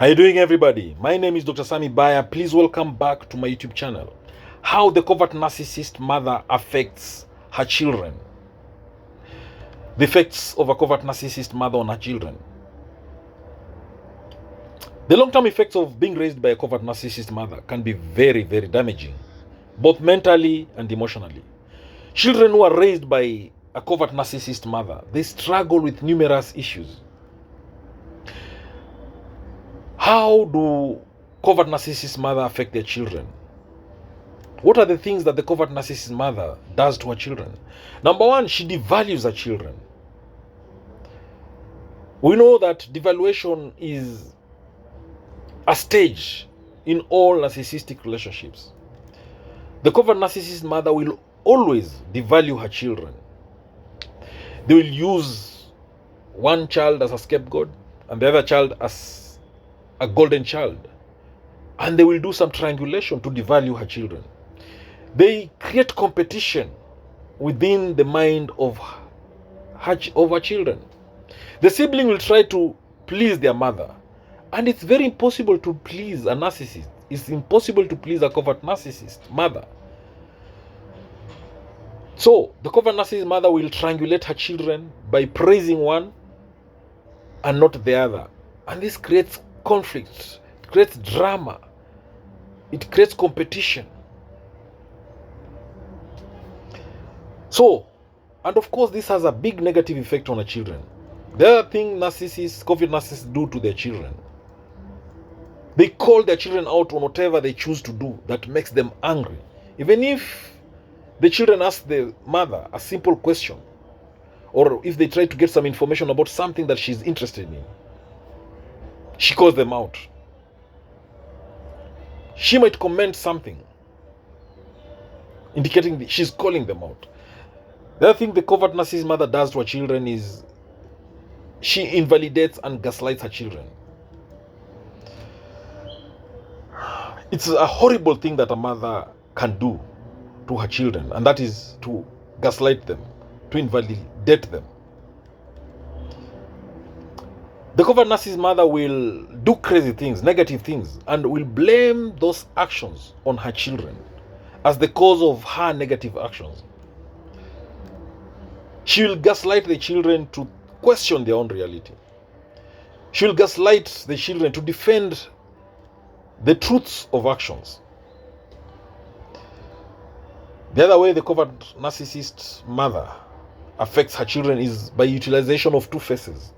How you doing, everybody? My name is Dr. Sami Baya. Please welcome back to my YouTube channel. How the covert narcissist mother affects her children. The effects of a covert narcissist mother on her children. The long-term effects of being raised by a covert narcissist mother can be very, very damaging, both mentally and emotionally. Children who are raised by a covert narcissist mother, they struggle with numerous issues. How do covert narcissist mother affect their children? What are the things that the covert narcissist mother does to her children? Number one, she devalues her children. We know that devaluation is a stage in all narcissistic relationships. The covert narcissist mother will always devalue her children. They will use one child as a scapegoat and the other child as a golden child, and they will do some triangulation to devalue her children. They create competition within the mind of her children. The sibling will try to please their mother, and it's very impossible to please a narcissist. It's impossible to please a covert narcissist mother. So the covert narcissist mother will triangulate her children by praising one and not the other, and this creates conflict, it creates drama, it creates competition. So, and of course, this has a big negative effect on the children. The other thing covert narcissists do to their children, they call their children out on whatever they choose to do that makes them angry. Even if the children ask the mother a simple question, or if they try to get some information about something that she's interested in, she calls them out. She might comment something indicating that she's calling them out. The other thing the covert narcissist mother does to her children is she invalidates and gaslights her children. It's a horrible thing that a mother can do to her children, and that is to gaslight them, to invalidate them. The covert narcissist mother will do crazy things, negative things, and will blame those actions on her children as the cause of her negative actions. She will gaslight the children to question their own reality. She will gaslight the children to defend the truths of actions. The other way the covert narcissist mother affects her children is by utilization of two faces.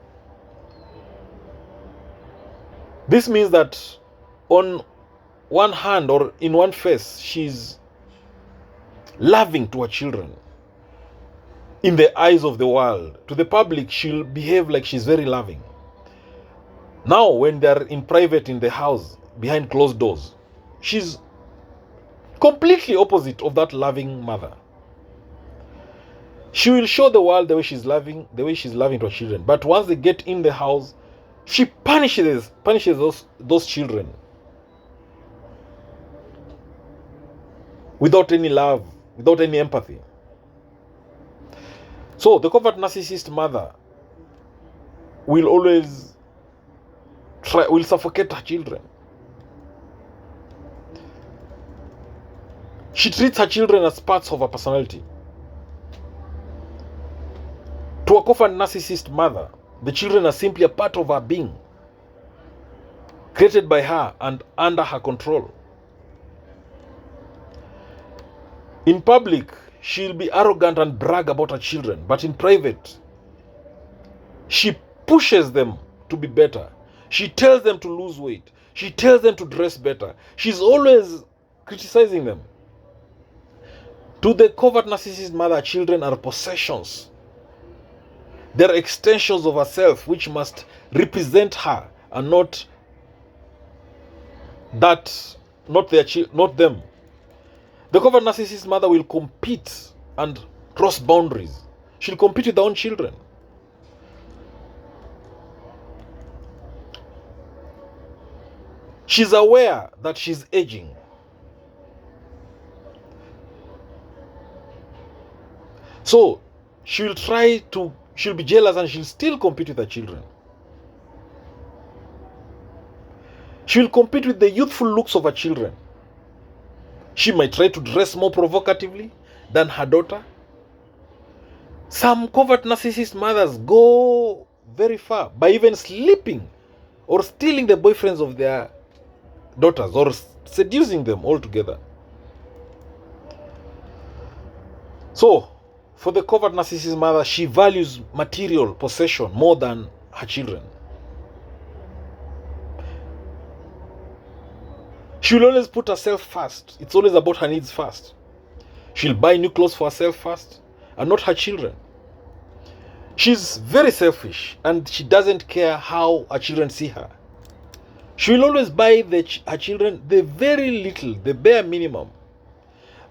This means that on one hand or in one face, she's loving to her children. In the eyes of the world, to the public, she'll behave like she's very loving. Now, when they're in private in the house, behind closed doors, she's completely opposite of that loving mother. She will show the world the way she's loving to her children. But once they get in the house, she punishes those children without any love, without any empathy. So the covert narcissist mother will always will suffocate her children. She treats her children as parts of her personality. To a covert narcissist mother, the children are simply a part of her being, created by her and under her control. In public, she'll be arrogant and brag about her children, but in private, she pushes them to be better. She tells them to lose weight. She tells them to dress better. She's always criticizing them. To the covert narcissist mother, children are possessions. They're extensions of herself which must represent her and not them. The covert narcissist mother will compete and cross boundaries. She'll compete with her own children. She's aware that she's aging. So she'll be jealous and she'll still compete with her children. She will compete with the youthful looks of her children. She might try to dress more provocatively than her daughter. Some covert narcissist mothers go very far by even sleeping or stealing the boyfriends of their daughters or seducing them altogether. So, for the covert narcissist mother, she values material possession more than her children. She will always put herself first. It's always about her needs first. She'll buy new clothes for herself first and not her children. She's very selfish and she doesn't care how her children see her. She will always buy her children the very little, the bare minimum.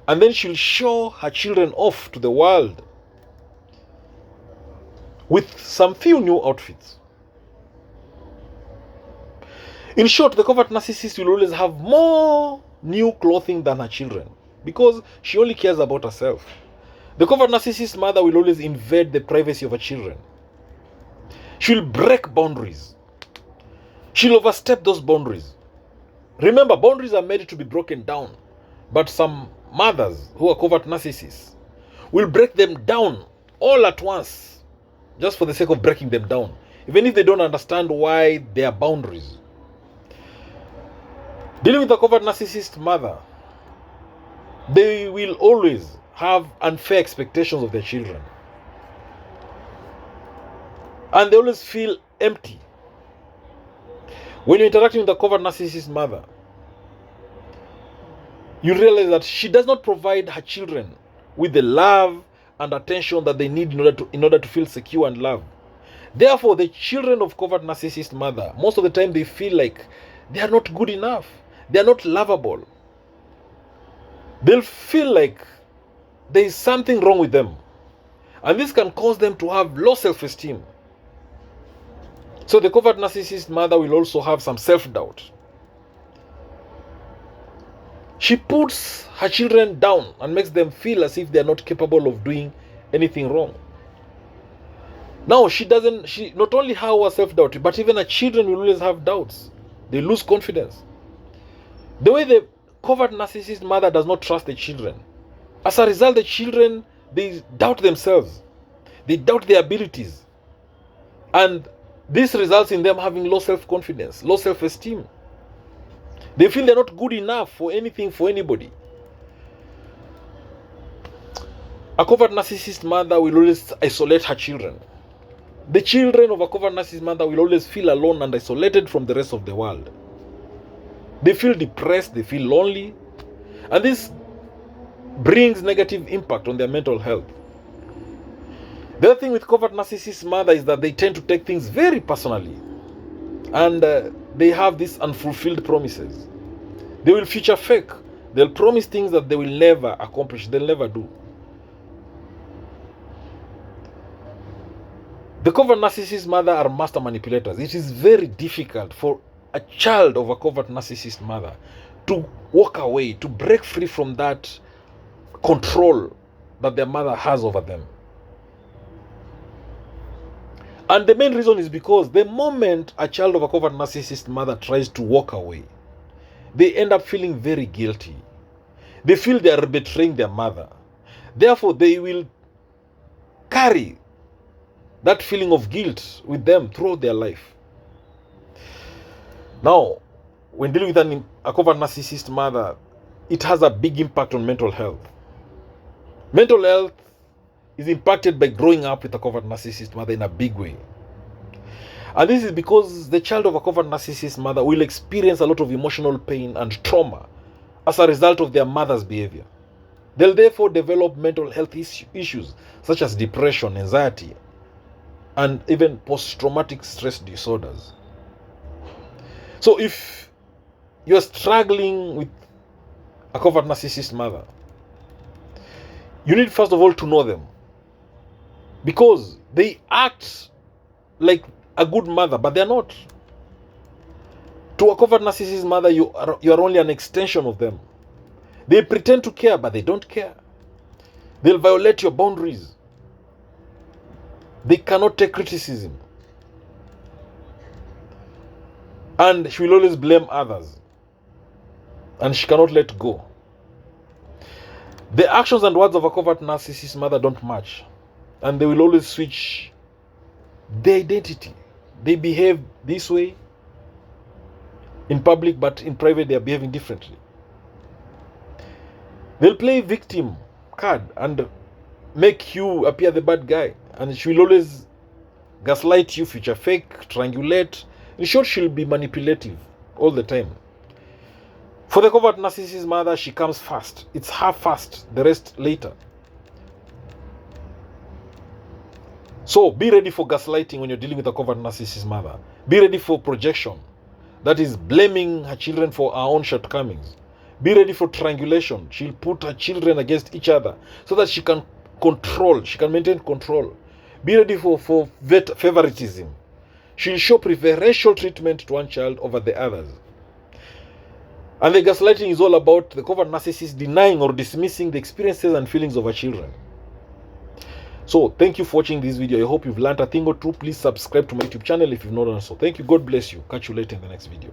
And then she'll show her children off to the world with some few new outfits. In short, the covert narcissist will always have more new clothing than her children because she only cares about herself. The covert narcissist mother will always invade the privacy of her children. She'll break boundaries. She'll overstep those boundaries. Remember, boundaries are made to be broken down, but some mothers who are covert narcissists will break them down all at once just for the sake of breaking them down, even if they don't understand why they are boundaries. Dealing with a covert narcissist mother, they will always have unfair expectations of their children. And they always feel empty. When you're interacting with a covert narcissist mother, you realize that she does not provide her children with the love and attention that they need in order to feel secure and loved. Therefore, the children of covert narcissist mother, most of the time they feel like they are not good enough. They are not lovable. They'll feel like there is something wrong with them. And this can cause them to have low self-esteem. So the covert narcissist mother will also have some self-doubt. She puts her children down and makes them feel as if they are not capable of doing anything wrong. Now, she not only have her self-doubt, but even her children will always have doubts. They lose confidence. The way the covert narcissist mother does not trust the children. As a result, the children, they doubt themselves. They doubt their abilities. And this results in them having low self-confidence, low self-esteem. They feel they're not good enough for anything, for anybody. A covert narcissist mother will always isolate her children. The children of a covert narcissist mother will always feel alone and isolated from the rest of the world. They feel depressed, they feel lonely, and this brings negative impact on their mental health. The other thing with covert narcissist mother is that they tend to take things very personally, and they have these unfulfilled promises. They will future fake. They'll promise things that they will never accomplish, they'll never do. The covert narcissist mother are master manipulators. It is very difficult for a child of a covert narcissist mother to walk away, to break free from that control that their mother has over them. And the main reason is because the moment a child of a covert narcissist mother tries to walk away, they end up feeling very guilty. They feel they are betraying their mother. Therefore, they will carry that feeling of guilt with them throughout their life. Now, when dealing with a covert narcissist mother, it has a big impact on mental health. Mental health is impacted by growing up with a covert narcissist mother in a big way. And this is because the child of a covert narcissist mother will experience a lot of emotional pain and trauma as a result of their mother's behavior. They'll therefore develop mental health issues such as depression, anxiety, and even post-traumatic stress disorders. So if you're struggling with a covert narcissist mother, you need first of all to know them, because they act like a good mother, but they're not. To a covert narcissist mother, you are only an extension of them. They pretend to care, but they don't care. They'll violate your boundaries. They cannot take criticism. And she will always blame others. And she cannot let go. The actions and words of a covert narcissist mother don't match. And they will always switch their identity. They behave this way in public, but in private they are behaving differently. They'll play victim card and make you appear the bad guy. And she will always gaslight you, future fake, triangulate. In short, she'll be manipulative all the time. For the covert narcissist mother, she comes first. It's her first, the rest later. So be ready for gaslighting when you're dealing with a covert narcissist mother. Be ready for projection. That is blaming her children for her own shortcomings. Be ready for triangulation. She'll put her children against each other so that she can control, she can maintain control. Be ready for favoritism. She'll show preferential treatment to one child over the others. And the gaslighting is all about the covert narcissist denying or dismissing the experiences and feelings of her children. So thank you for watching this video. I hope you've learned a thing or two. Please subscribe to my YouTube channel if you've not done so. Thank you. God bless you. Catch you later in the next video.